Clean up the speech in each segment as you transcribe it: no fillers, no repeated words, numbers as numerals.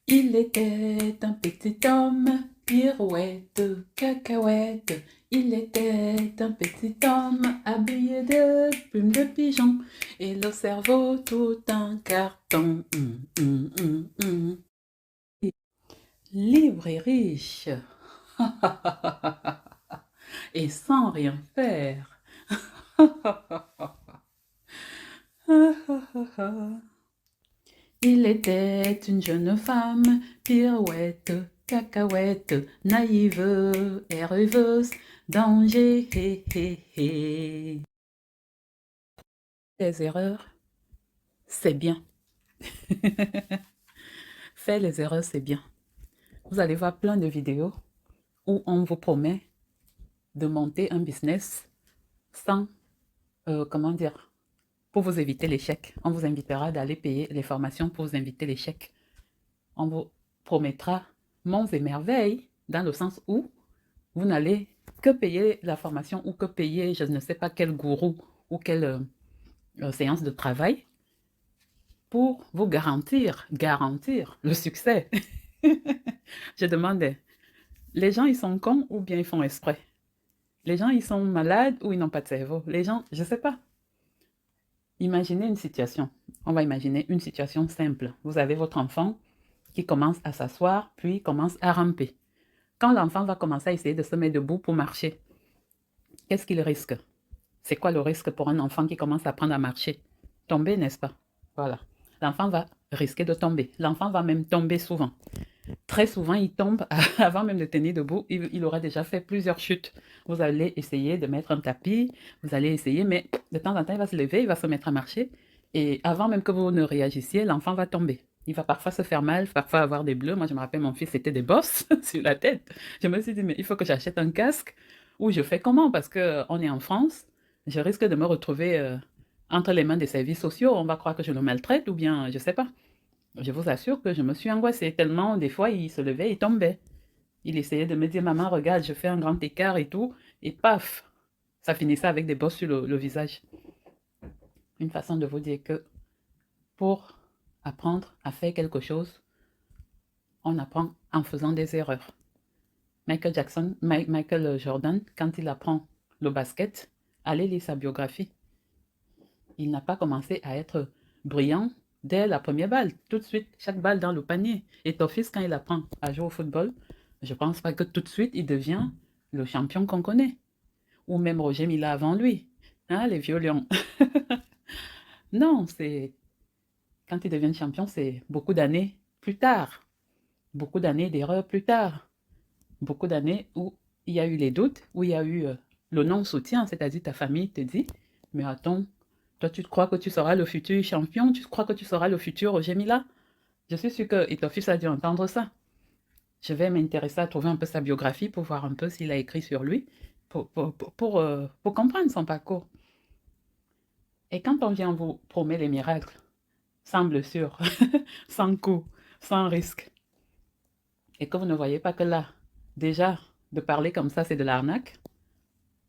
Il était un petit homme, pirouette, cacahuète. Il était un petit homme habillé de plumes de pigeon et le cerveau tout un carton. Libre et riche et sans rien faire. Il était une jeune femme, pirouette, cacahuète, naïve et rêveuse, danger, hé, hé, hé. Les erreurs, c'est bien. Faire les erreurs, c'est bien. Vous allez voir plein de vidéos où on vous promet de monter un business sans, comment dire, pour vous éviter l'échec. On vous invitera d'aller payer les formations pour vous éviter l'échec. On vous promettra monts et merveilles dans le sens où vous n'allez que payer la formation ou que payer je ne sais pas quel gourou ou quelle séance de travail pour vous garantir le succès. Je demande, les gens ils sont cons ou bien ils font exprès? Les gens ils sont malades ou ils n'ont pas de cerveau? Les gens, je ne sais pas. Imaginez une situation. On va imaginer une situation simple. Vous avez votre enfant qui commence à s'asseoir, puis commence à ramper. Quand l'enfant va commencer à essayer de se mettre debout pour marcher, qu'est-ce qu'il risque? C'est quoi le risque pour un enfant qui commence à apprendre à marcher? Tomber, n'est-ce pas? Voilà. L'enfant va risquer de tomber. L'enfant va même tomber souvent. Très souvent, il tombe avant même de tenir debout. Il aura déjà fait plusieurs chutes. Vous allez essayer de mettre un tapis. Vous allez essayer, mais de temps en temps, il va se lever, il va se mettre à marcher. Et avant même que vous ne réagissiez, l'enfant va tomber. Il va parfois se faire mal, parfois avoir des bleus. Moi, je me rappelle, mon fils, c'était des bosses sur la tête. Je me suis dit, mais il faut que j'achète un casque. Ou je fais comment? Parce qu'on est en France. Je risque de me retrouver entre les mains des services sociaux. On va croire que je le maltraite ou bien, je ne sais pas. Je vous assure que je me suis angoissée tellement, des fois, il se levait et tombait. Il essayait de me dire, maman, regarde, je fais un grand écart et tout. Et paf, ça finissait avec des bosses sur le visage. Une façon de vous dire que pour apprendre à faire quelque chose, on apprend en faisant des erreurs. Michael Jordan, quand il apprend le basket, allez lire sa biographie. Il n'a pas commencé à être brillant dès la première balle. Tout de suite, chaque balle dans le panier. Et ton fils, quand il apprend à jouer au football, je ne pense pas que tout de suite, il devient le champion qu'on connaît. Ou même Roger Mila avant lui. Hein, les vieux lions. Non, c'est quand ils deviennent champions, c'est beaucoup d'années plus tard. Beaucoup d'années d'erreurs plus tard. Beaucoup d'années où il y a eu les doutes, où il y a eu le non-soutien, c'est-à-dire ta famille te dit, mais attends, toi tu crois que tu seras le futur champion, tu crois que tu seras le futur Roger Mila? Je suis sûre que ton fils a dû entendre ça. Je vais m'intéresser à trouver un peu sa biographie pour voir un peu s'il a écrit sur lui, pour comprendre son parcours. Et quand on vient vous promet les miracles, sans blessure, sans coup, sans risque, et que vous ne voyez pas que là, déjà, de parler comme ça, c'est de l'arnaque,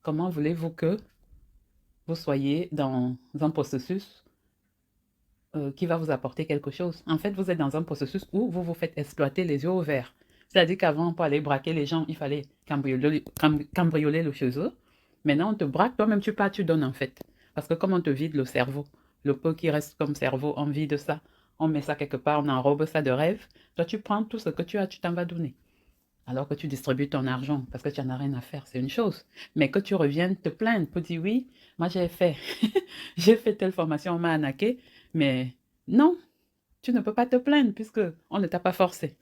comment voulez-vous que vous soyez dans un processus qui va vous apporter quelque chose? En fait, vous êtes dans un processus où vous vous faites exploiter les yeux ouverts. C'est-à-dire qu'avant, pour aller braquer les gens, il fallait cambrioler le chez eux. Maintenant, on te braque, toi-même tu pars, tu donnes en fait. Parce que comme on te vide le cerveau, le peu qui reste comme cerveau, on vide ça, on met ça quelque part, on enrobe ça de rêve. Toi, tu prends tout ce que tu as, tu t'en vas donner. Alors que tu distribues ton argent parce que tu n'en as rien à faire, c'est une chose. Mais que tu reviennes te plaindre pour dire oui, moi j'ai fait, j'ai fait telle formation, on m'a arnaqué, mais non, tu ne peux pas te plaindre puisque on ne t'a pas forcé.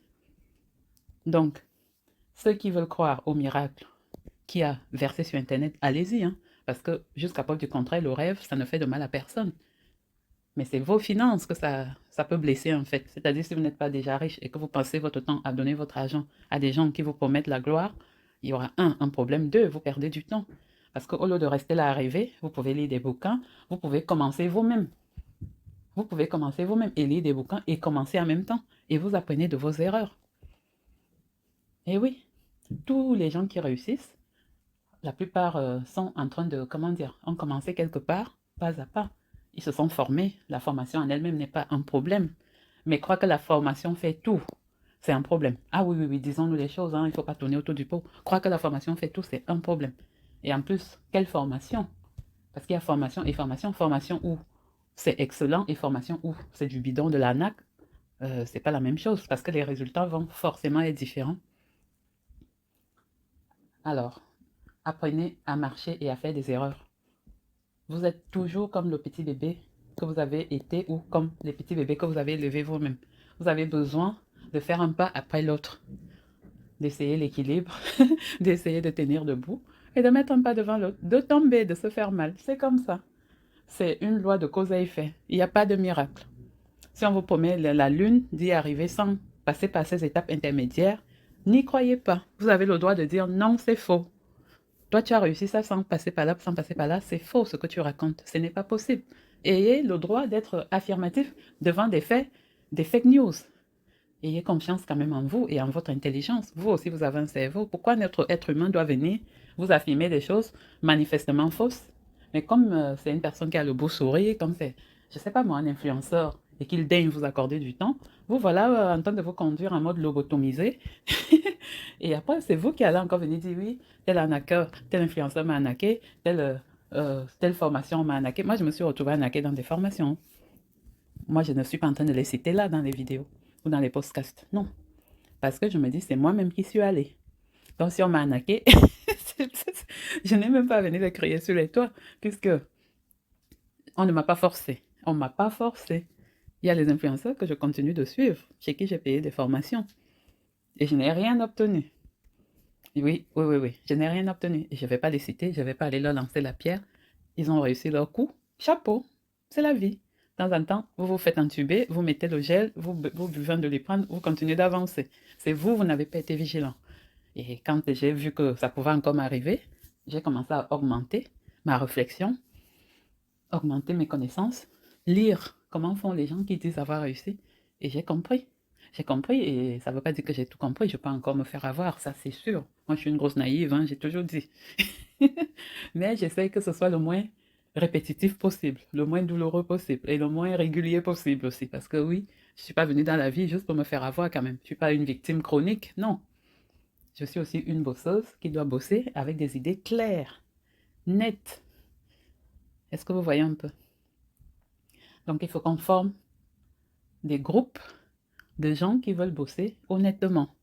Donc, ceux qui veulent croire au miracle qui a versé sur Internet, allez-y, hein, parce que jusqu'à preuve du contraire, le rêve, ça ne fait de mal à personne. Mais c'est vos finances que ça peut blesser en fait. C'est-à-dire si vous n'êtes pas déjà riche et que vous passez votre temps à donner votre argent à des gens qui vous promettent la gloire, il y aura un problème, deux, vous perdez du temps. Parce qu'au lieu de rester là à rêver, vous pouvez lire des bouquins, vous pouvez commencer vous-même. Vous pouvez commencer vous-même et lire des bouquins et commencer en même temps. Et vous apprenez de vos erreurs. Et oui, tous les gens qui réussissent, la plupart sont en train de, comment dire, ont commencé quelque part, pas à pas. Ils se sont formés. La formation en elle-même n'est pas un problème. Mais crois que la formation fait tout. c'est un problème. Ah oui, oui, oui, disons-nous les choses, hein, il ne faut pas tourner autour du pot. Croire que la formation fait tout, c'est un problème. Et en plus, quelle formation? Parce qu'il y a formation et formation. Formation où c'est excellent et formation où c'est du bidon de l'arnaque, c'est pas la même chose parce que les résultats vont forcément être différents. Alors, apprenez à marcher et à faire des erreurs. Vous êtes toujours comme le petit bébé que vous avez été ou comme les petits bébés que vous avez élevés vous-même. Vous avez besoin de faire un pas après l'autre, d'essayer l'équilibre, d'essayer de tenir debout et de mettre un pas devant l'autre, de tomber, de se faire mal. C'est comme ça. C'est une loi de cause à effet. Il n'y a pas de miracle. Si on vous promet la lune d'y arriver sans passer par ces étapes intermédiaires, n'y croyez pas. Vous avez le droit de dire non, c'est faux. Toi, tu as réussi ça sans passer par là, sans passer par là. C'est faux ce que tu racontes. Ce n'est pas possible. Ayez le droit d'être affirmatif devant des faits, des fake news. Ayez confiance quand même en vous et en votre intelligence. Vous aussi, vous avez un cerveau. Pourquoi notre être humain doit venir vous affirmer des choses manifestement fausses? Mais comme c'est une personne qui a le beau sourire, comme c'est, je ne sais pas moi, un influenceur, et qu'il daigne vous accorder du temps, vous voilà en train de vous conduire en mode lobotomisé. Et après, c'est vous qui allez encore venir dire oui, tel arnaqueur, tel influenceur m'a arnaqué, telle formation m'a arnaqué. Moi, je me suis retrouvée arnaquée dans des formations. Moi, je ne suis pas en train de les citer là dans les vidéos ou dans les podcasts. Non. Parce que je me dis, c'est moi-même qui suis allée. Donc, si on m'a arnaqué, je n'ai même pas venu de crier sur les toits, puisque on ne m'a pas forcé. On ne m'a pas forcé. Il y a les influenceurs que je continue de suivre, chez qui j'ai payé des formations. Et je n'ai rien obtenu. Oui, oui, oui, oui. Je n'ai rien obtenu. Et je ne vais pas les citer, je ne vais pas aller leur lancer la pierre. Ils ont réussi leur coup. Chapeau. C'est la vie. De temps en temps, vous vous faites entuber, vous mettez le gel, vous buvez un Doliprane, vous continuez d'avancer. C'est vous, vous n'avez pas été vigilant. Et quand j'ai vu que ça pouvait encore m'arriver, j'ai commencé à augmenter ma réflexion, augmenter mes connaissances, lire comment font les gens qui disent avoir réussi. Et j'ai compris. J'ai compris et ça ne veut pas dire que j'ai tout compris, je peux encore me faire avoir, ça c'est sûr. Moi je suis une grosse naïve, hein, j'ai toujours dit. Mais j'essaie que ce soit le moins répétitif possible, le moins douloureux possible et le moins régulier possible aussi. Parce que oui, je ne suis pas venue dans la vie juste pour me faire avoir quand même. Je ne suis pas une victime chronique, non. Je suis aussi une bosseuse qui doit bosser avec des idées claires, nettes. Est-ce que vous voyez un peu? Donc il faut qu'on forme des groupes de gens qui veulent bosser honnêtement.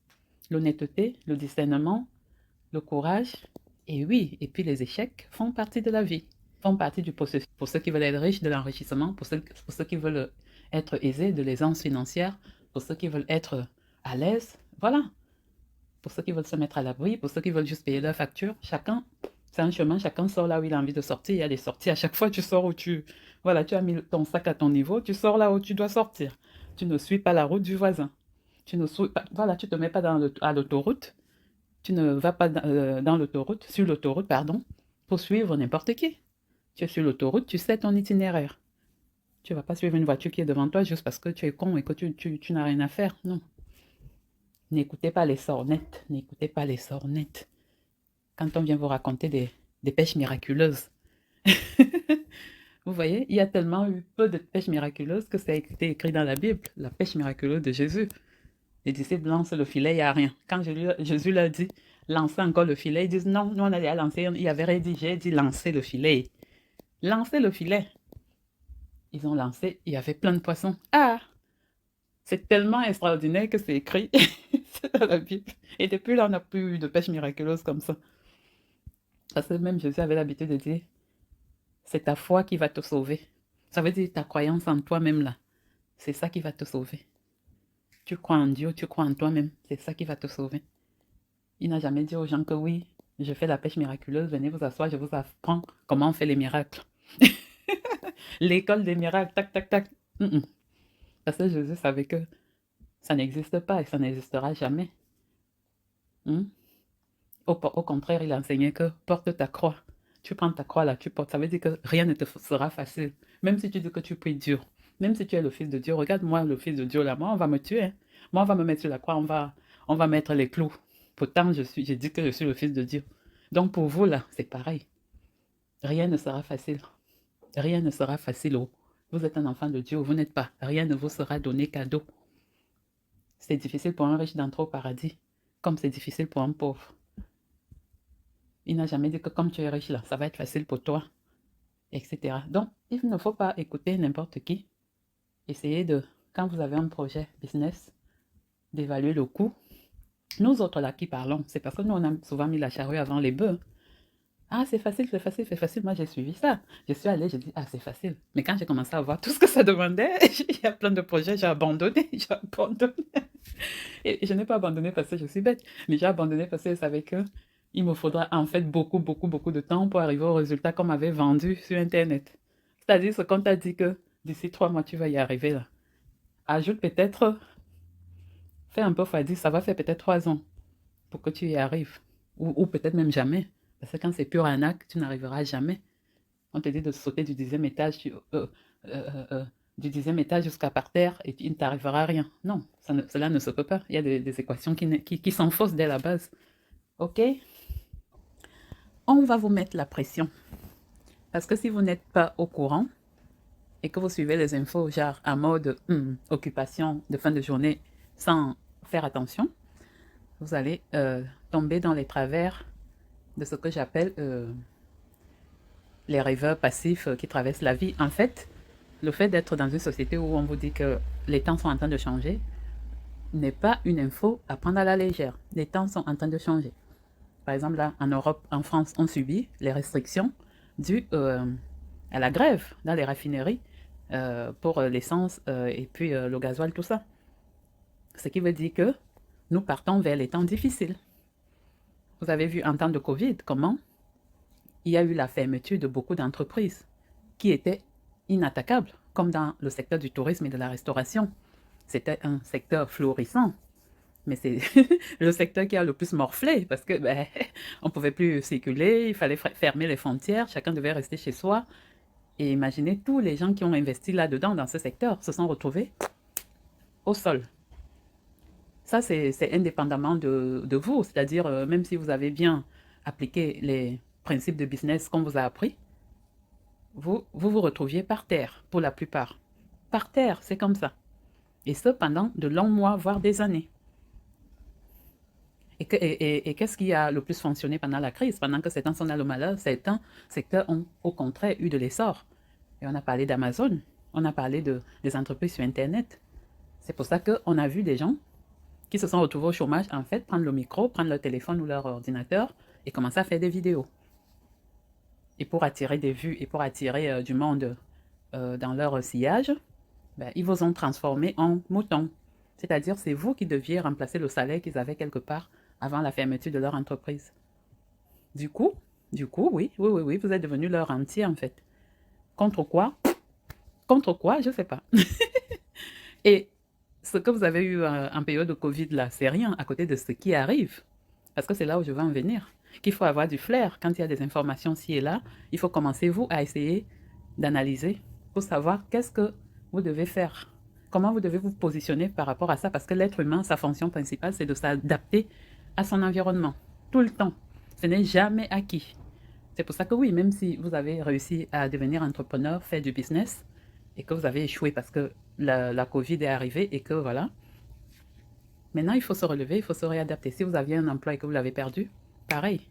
L'honnêteté, le discernement, le courage, et oui, et puis les échecs font partie de la vie, font partie du processus. Pour ceux qui veulent être riches, de l'enrichissement, pour ceux qui veulent être aisés, de l'aisance financière, pour ceux qui veulent être à l'aise, voilà. Pour ceux qui veulent se mettre à l'abri, pour ceux qui veulent juste payer leurs factures, chacun, c'est un chemin, chacun sort là où il a envie de sortir. Il y a des sorties, à chaque fois tu sors où voilà, tu as mis ton sac à ton niveau, tu sors là où tu dois sortir. Tu ne suis pas la route du voisin. Tu ne suis pas, voilà, tu te mets pas à l'autoroute. Tu ne vas pas dans l'autoroute, sur l'autoroute, pardon, pour suivre n'importe qui. Tu es sur l'autoroute, tu sais ton itinéraire. Tu ne vas pas suivre une voiture qui est devant toi juste parce que tu es con et que tu n'as rien à faire. Non. N'écoutez pas les sornettes. N'écoutez pas les sornettes. Quand on vient vous raconter des pêches miraculeuses. Vous voyez, il y a tellement eu peu de pêches miraculeuses que ça a été écrit dans la Bible, la pêche miraculeuse de Jésus. Les disciples lancent le filet, il n'y a rien. Quand Jésus leur dit, lancez encore le filet, ils disent non, nous on allait lancer, il avait rédigé, dit lancer le filet. Lancez le filet. Ils ont lancé, il y avait plein de poissons. Ah, c'est tellement extraordinaire que c'est écrit dans la Bible. Et depuis là, on n'a plus eu de pêche miraculeuse comme ça. Parce que même Jésus avait l'habitude de dire, c'est ta foi qui va te sauver. Ça veut dire ta croyance en toi-même là. C'est ça qui va te sauver. Tu crois en Dieu, tu crois en toi-même. C'est ça qui va te sauver. Il n'a jamais dit aux gens que oui, je fais la pêche miraculeuse, venez vous asseoir, je vous apprends comment on fait les miracles. L'école des miracles, tac, tac, tac. Parce que Jésus savait que ça n'existe pas et ça n'existera jamais. Au contraire, il enseignait que porte ta croix. Tu prends ta croix là, tu portes. Ça veut dire que rien ne te sera facile. Même si tu dis que tu pries dur. Même si tu es le fils de Dieu. Regarde-moi, le fils de Dieu là. Moi, on va me tuer. Hein. Moi, on va me mettre sur la croix. On va mettre les clous. Pourtant, j'ai dit que je suis le fils de Dieu. Donc, pour vous là, c'est pareil. Rien ne sera facile. Rien ne sera facile. Oh. Vous êtes un enfant de Dieu. Vous n'êtes pas. Rien ne vous sera donné cadeau. C'est difficile pour un riche d'entrer au paradis, comme c'est difficile pour un pauvre. Il n'a jamais dit que comme tu es riche là, ça va être facile pour toi, etc. Donc, il ne faut pas écouter n'importe qui. Essayez de, quand vous avez un projet business, d'évaluer le coût. Nous autres là qui parlons, c'est parce que nous on a souvent mis la charrue avant les bœufs. Ah, c'est facile, c'est facile, c'est facile. Moi, j'ai suivi ça. Je suis allée, j'ai dit, ah, c'est facile. Mais quand j'ai commencé à voir tout ce que ça demandait, il y a plein de projets, j'ai abandonné, j'ai abandonné. Et je n'ai pas abandonné parce que je suis bête, mais j'ai abandonné parce que je savais que il me faudra en fait beaucoup, beaucoup, beaucoup de temps pour arriver au résultat qu'on m'avait vendu sur Internet. C'est-à-dire ce qu'on t'a dit que d'ici 3 mois, tu vas y arriver là. Ajoute peut-être, fais un peu x10, ça va faire peut-être 3 ans pour que tu y arrives. Ou peut-être même jamais. Parce que quand c'est pur arnaque, tu n'arriveras jamais. On te dit de sauter du 10e étage, du 10e étage jusqu'à par terre et il ne t'arrivera rien. Non, cela ne se peut pas. Il y a des équations qui sont fausses dès la base. OK? On va vous mettre la pression. Parce que si vous n'êtes pas au courant et que vous suivez les infos, genre à mode occupation de fin de journée sans faire attention, vous allez tomber dans les travers de ce que j'appelle les rêveurs passifs qui traversent la vie. En fait, le fait d'être dans une société où on vous dit que les temps sont en train de changer n'est pas une info à prendre à la légère. Les temps sont en train de changer. Par exemple, là, en Europe, en France, on subit les restrictions dues à la grève dans les raffineries pour l'essence et puis le gasoil, tout ça. Ce qui veut dire que nous partons vers les temps difficiles. Vous avez vu en temps de Covid comment il y a eu la fermeture de beaucoup d'entreprises qui étaient inattaquables, comme dans le secteur du tourisme et de la restauration. C'était un secteur florissant, mais c'est le secteur qui a le plus morflé parce que on ne pouvait plus circuler, il fallait fermer les frontières, chacun devait rester chez soi. Et imaginez, tous les gens qui ont investi là-dedans, dans ce secteur, se sont retrouvés au sol. Ça, c'est indépendamment de vous, c'est-à-dire même si vous avez bien appliqué les principes de business qu'on vous a appris, vous retrouviez par terre, pour la plupart. Par terre, c'est comme ça. Et ce, pendant de longs mois, voire des années. Et qu'est-ce qui a le plus fonctionné pendant la crise? Pendant que certains sont dans le malheur, certains secteurs ont au contraire eu de l'essor. Et on a parlé d'Amazon, on a parlé des entreprises sur Internet. C'est pour ça qu'on a vu des gens qui se sont retrouvés au chômage, en fait, prendre le micro, prendre leur téléphone ou leur ordinateur et commencer à faire des vidéos. Et pour attirer des vues et pour attirer du monde dans leur sillage, ils vous ont transformé en moutons. C'est-à-dire, c'est vous qui deviez remplacer le salaire qu'ils avaient quelque part avant la fermeture de leur entreprise. Du coup, oui, vous êtes devenu leur rentier en fait. Contre quoi? Contre quoi? Je ne sais pas. Et ce que vous avez eu en période de Covid là, c'est rien à côté de ce qui arrive. Parce que c'est là où je veux en venir. Qu'il faut avoir du flair. Quand il y a des informations ci et là, il faut commencer vous à essayer d'analyser pour savoir qu'est-ce que vous devez faire. Comment vous devez vous positionner par rapport à ça. Parce que l'être humain, sa fonction principale, c'est de s'adapter à son environnement. Tout le temps. Ce n'est jamais acquis. C'est pour ça que oui, même si vous avez réussi à devenir entrepreneur, faire du business, et que vous avez échoué parce que la Covid est arrivée et que voilà. Maintenant, il faut se relever, il faut se réadapter. Si vous aviez un emploi et que vous l'avez perdu, pareil.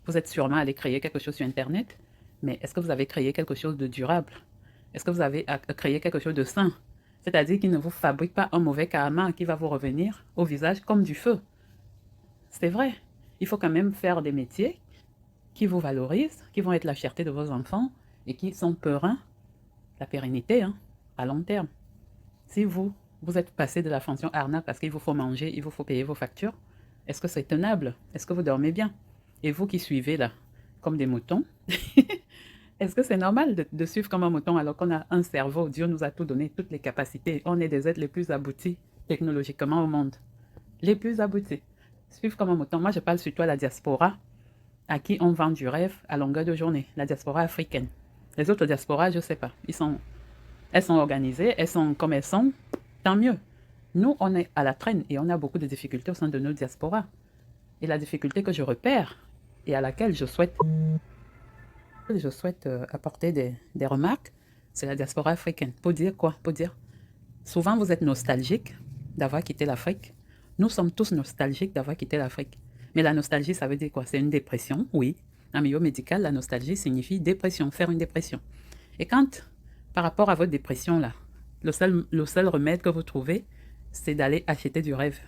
Vous êtes sûrement allé créer quelque chose sur Internet, mais est-ce que vous avez créé quelque chose de durable? Est-ce que vous avez créé quelque chose de sain? C'est-à-dire qu'il ne vous fabrique pas un mauvais karma qui va vous revenir au visage comme du feu. C'est vrai. Il faut quand même faire des métiers qui vous valorisent, qui vont être la fierté de vos enfants et qui sont périns, la pérennité à long terme. Si vous êtes passé de la fonction arnaque parce qu'il vous faut manger, il vous faut payer vos factures, est-ce que c'est tenable? Est-ce que vous dormez bien? Et vous qui suivez là, comme des moutons, est-ce que c'est normal de suivre comme un mouton alors qu'on a un cerveau? Dieu nous a tout donné, toutes les capacités. On est des êtres les plus aboutis technologiquement au monde. Les plus aboutis. Suivre comme un mouton. Moi, je parle surtout à la diaspora, à qui on vend du rêve à longueur de journée. La diaspora africaine. Les autres diasporas, je ne sais pas. Elles sont organisées, elles sont comme elles sont. Tant mieux. Nous, on est à la traîne et on a beaucoup de difficultés au sein de nos diasporas. Et la difficulté que je repère et à laquelle je souhaite apporter des remarques, c'est la diaspora africaine. Pour dire quoi? Pour dire, souvent vous êtes nostalgique d'avoir quitté l'Afrique. Nous sommes tous nostalgiques d'avoir quitté l'Afrique. Mais la nostalgie, ça veut dire quoi? C'est une dépression, oui. En milieu médical, la nostalgie signifie dépression, faire une dépression. Et quand, par rapport à votre dépression, là, le seul remède que vous trouvez, c'est d'aller acheter du rêve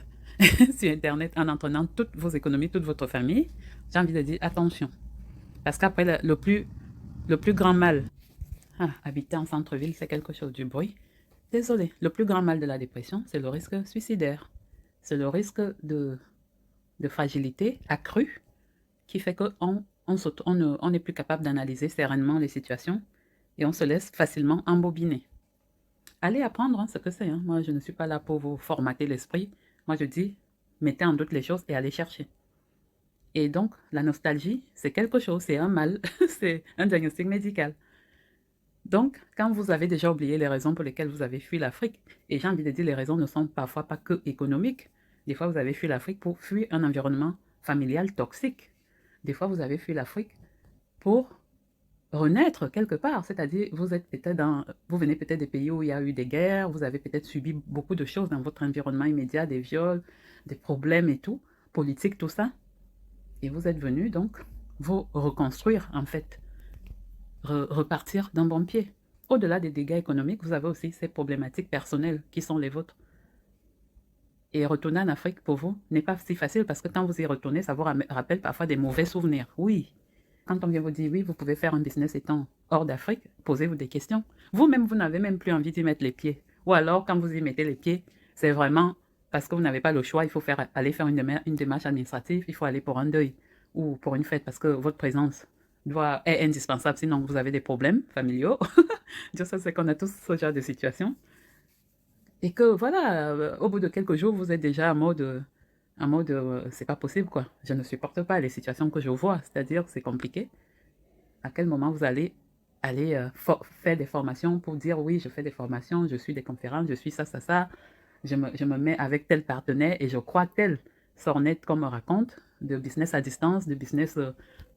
sur Internet en entraînant toutes vos économies, toute votre famille, j'ai envie de dire attention. Parce qu'après, le plus grand mal, habiter en centre-ville, c'est quelque chose du bruit. Désolé, le plus grand mal de la dépression, c'est le risque suicidaire. C'est le risque de fragilité accrue qui fait qu'on on n'est plus capable d'analyser sereinement les situations et on se laisse facilement embobiner. Allez apprendre ce que c'est. Moi, je ne suis pas là pour vous formater l'esprit. Moi, je dis, mettez en doute les choses et allez chercher. Et donc, la nostalgie, c'est quelque chose, c'est un mal, c'est un diagnostic médical. Donc, quand vous avez déjà oublié les raisons pour lesquelles vous avez fui l'Afrique, et j'ai envie de dire, les raisons ne sont parfois pas que économiques. Des fois, vous avez fui l'Afrique pour fuir un environnement familial toxique. Des fois, vous avez fui l'Afrique pour renaître quelque part. C'est-à-dire, vous venez peut-être des pays où il y a eu des guerres, vous avez peut-être subi beaucoup de choses dans votre environnement immédiat, des viols, des problèmes et tout, politique, tout ça. Et vous êtes venu donc vous reconstruire en fait, repartir d'un bon pied. Au-delà des dégâts économiques, vous avez aussi ces problématiques personnelles qui sont les vôtres. Et retourner en Afrique pour vous n'est pas si facile parce que quand vous y retournez, ça vous rappelle parfois des mauvais souvenirs. Oui, quand on vient vous dire oui, vous pouvez faire un business étant hors d'Afrique, posez-vous des questions. Vous-même, vous n'avez même plus envie d'y mettre les pieds. Ou alors, quand vous y mettez les pieds, c'est vraiment parce que vous n'avez pas le choix, il faut aller faire une démarche administrative, il faut aller pour un deuil ou pour une fête parce que votre présence est indispensable, sinon vous avez des problèmes familiaux. Dieu sait qu'on a tous ce genre de situation. Et que voilà, au bout de quelques jours, vous êtes déjà en mode c'est pas possible quoi. Je ne supporte pas les situations que je vois, c'est-à-dire c'est compliqué. À quel moment vous allez aller faire des formations pour dire oui, je fais des formations, je suis des conférences, je suis ça, ça, ça. Je me mets avec tel partenaire et je crois tel sornette qu'on me raconte de business à distance, de business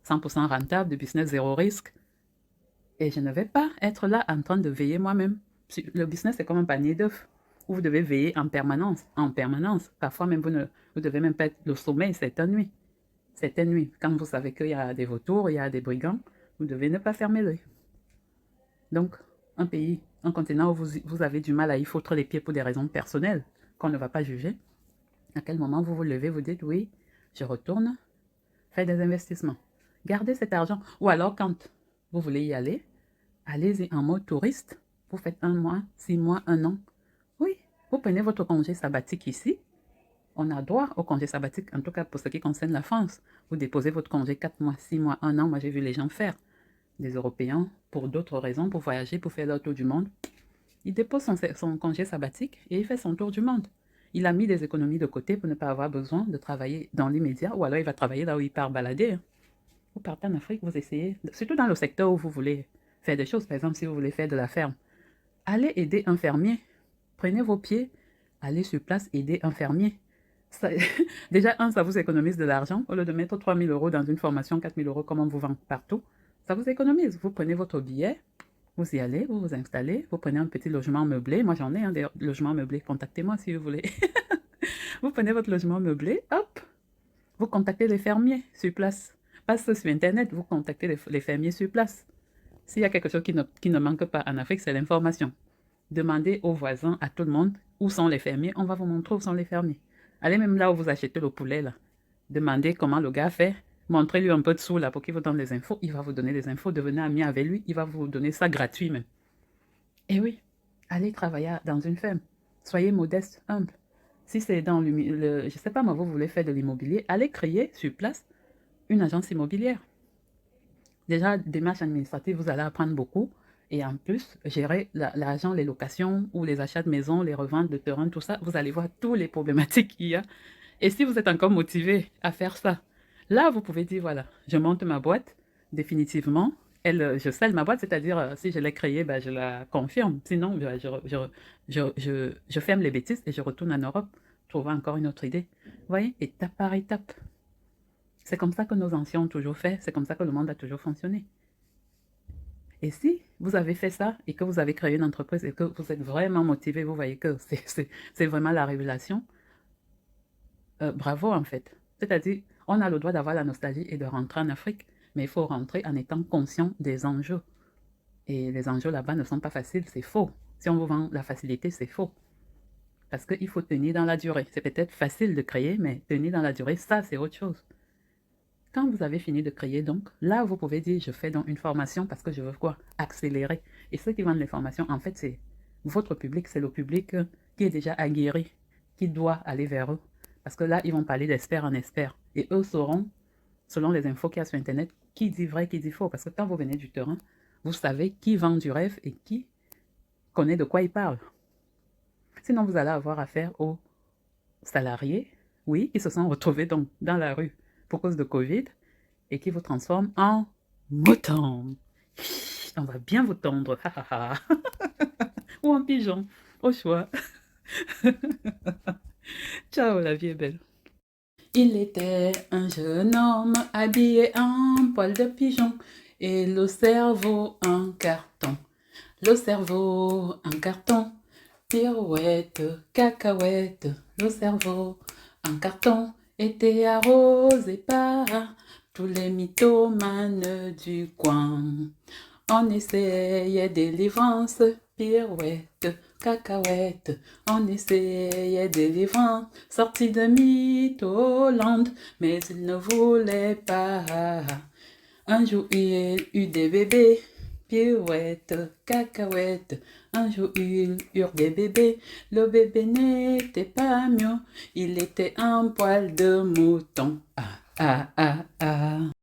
100% rentable, de business zéro risque. Et je ne vais pas être là en train de veiller moi-même. Le business, c'est comme un panier d'œufs où vous devez veiller en permanence, en permanence. Parfois même, vous devez même pas être le sommeil certaines nuits. Certaines nuits, quand vous savez qu'il y a des vautours, il y a des brigands, vous devez ne pas fermer l'œil. Donc, un pays, un continent où vous avez du mal à y foutre les pieds pour des raisons personnelles qu'on ne va pas juger, à quel moment vous vous levez, vous dites oui, je retourne faire des investissements. Gardez cet argent. Ou alors, quand vous voulez y aller, allez-y en mode touriste. Vous faites 1 mois, 6 mois, 1 an. Oui, vous prenez votre congé sabbatique ici. On a droit au congé sabbatique, en tout cas pour ce qui concerne la France. Vous déposez votre congé 4 mois, 6 mois, 1 an. Moi, j'ai vu les gens faire. Des Européens, pour d'autres raisons, pour voyager, pour faire leur tour du monde. Il dépose son congé sabbatique et il fait son tour du monde. Il a mis des économies de côté pour ne pas avoir besoin de travailler dans l'immédiat, ou alors il va travailler là où il part balader. Vous partez en Afrique, vous essayez, surtout dans le secteur où vous voulez faire des choses, par exemple si vous voulez faire de la ferme, allez aider un fermier. Prenez vos pieds, allez sur place, aider un fermier. Ça, déjà, ça vous économise de l'argent. Au lieu de mettre 3 000 € dans une formation, 4 000 € comme on vous vend partout, ça vous économise. Vous prenez votre billet, vous y allez, vous vous installez, vous prenez un petit logement meublé. Moi, j'en ai des logements meublés. Contactez-moi si vous voulez. Vous prenez votre logement meublé, hop, vous contactez les fermiers sur place. Pas sur Internet, vous contactez les fermiers sur place. S'il y a quelque chose qui ne manque pas en Afrique, c'est l'information. Demandez aux voisins, à tout le monde, où sont les fermiers. On va vous montrer où sont les fermiers. Allez même là où vous achetez le poulet, là. Demandez comment le gars fait. Montrez-lui un peu de sous, là, pour qu'il vous donne les infos. Il va vous donner les infos. Devenez ami avec lui. Il va vous donner ça gratuit, même. Et oui, allez travailler dans une ferme. Soyez modeste, humble. Si c'est dans je ne sais pas, moi, vous voulez faire de l'immobilier, allez créer sur place une agence immobilière. Déjà, démarche administrative, vous allez apprendre beaucoup. Et en plus, gérer l'argent, les locations ou les achats de maisons, les reventes de terrain, tout ça, vous allez voir toutes les problématiques qu'il y a. Et si vous êtes encore motivé à faire ça, là, vous pouvez dire, voilà, je monte ma boîte, définitivement. Je scelle ma boîte, c'est-à-dire, si je l'ai créée, ben, je la confirme. Sinon, ben, je ferme les bêtises et je retourne en Europe, trouver encore une autre idée. Vous voyez, étape par étape. C'est comme ça que nos anciens ont toujours fait, c'est comme ça que le monde a toujours fonctionné. Et si vous avez fait ça et que vous avez créé une entreprise et que vous êtes vraiment motivé, vous voyez que c'est vraiment la révélation, bravo en fait. C'est-à-dire, on a le droit d'avoir la nostalgie et de rentrer en Afrique, mais il faut rentrer en étant conscient des enjeux. Et les enjeux là-bas ne sont pas faciles, c'est faux. Si on vous vend la facilité, c'est faux. Parce qu'il faut tenir dans la durée. C'est peut-être facile de créer, mais tenir dans la durée, ça, c'est autre chose. Quand vous avez fini de créer, donc, là, vous pouvez dire, je fais donc une formation parce que je veux quoi? Accélérer. Et ceux qui vendent les formations, en fait, c'est votre public, c'est le public qui est déjà aguerri, qui doit aller vers eux. Parce que là, ils vont parler d'expert en expert. Et eux sauront, selon les infos qu'il y a sur Internet, qui dit vrai, qui dit faux. Parce que quand vous venez du terrain, vous savez qui vend du rêve et qui connaît de quoi il parle. Sinon, vous allez avoir affaire aux salariés, oui, qui se sont retrouvés donc dans la rue pour cause de Covid et qui vous transforment en mouton. On va bien vous tondre, ou en pigeon, au choix. Ciao, la vie est belle. Il était un jeune homme habillé en poil de pigeon et le cerveau en carton. Le cerveau en carton, pirouette, cacahuète, le cerveau en carton était arrosé par tous les mythomanes du coin. On essayait délivrance, pirouette, cacahuète. On essayait délivrance, sorti de Mytholand, mais il ne voulait pas. Un jour il eut des bébés, pirouette, cacahuète. Un jour ils eurent des bébés, le bébé n'était pas mieux, il était un poil de mouton. Ah, ah, ah, ah.